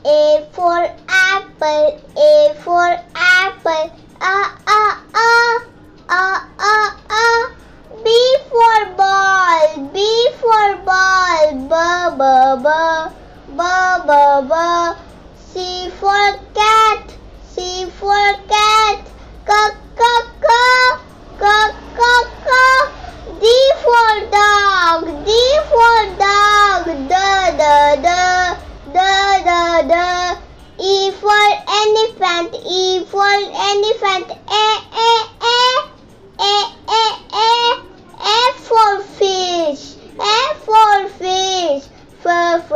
A for apple, A for apple, B for ball, B for ball, b. C for cat, C for cat, c. D for dog, D for dog, d. E for elephant, E for elephant, A. F for fish, F for fish, f.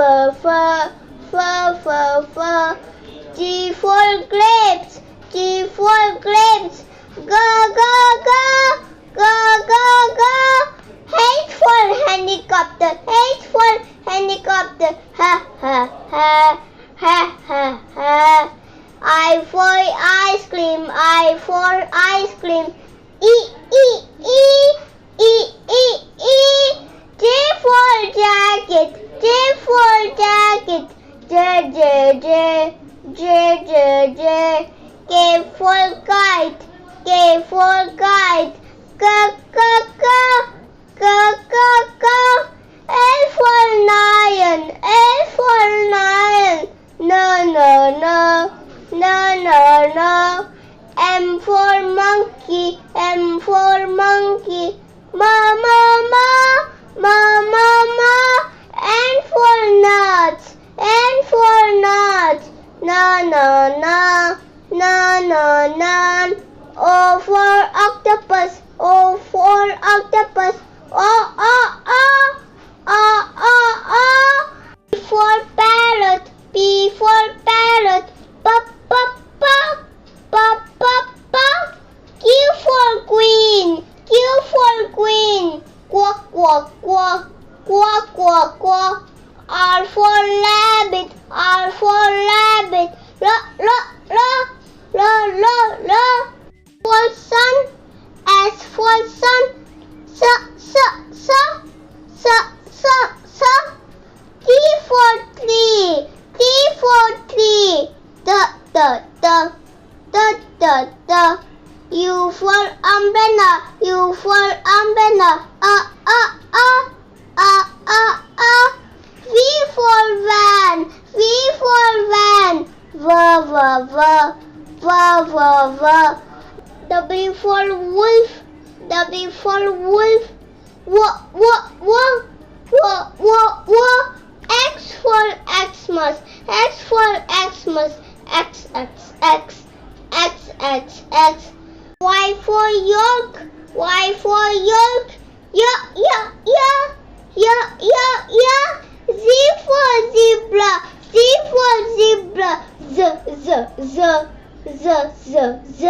G for grapes, G for grapes, g. H for helicopter, H for helicopter, I for ice cream, I for ice cream, E. J for jacket, J for jacket, J. K for kite, K for kite, k. L for lion, L for lion, no. M for monkey, M for monkey, ma. N for nuts, N for nuts, no. O for octopus, O for octopus, P for parrot, P for parrot, p. Q for queen, Q for queen, quack. R for rabbit, R for rabbit, for sun, S for sun, T for tree, T for tree, U for umbrella, U for umbrella, V for van, V for van, v. W for wolf, W for wolf, X for Xmas, X for Xmas, X. Y for York, Y for York, Z for zebra, Z for zebra, Z.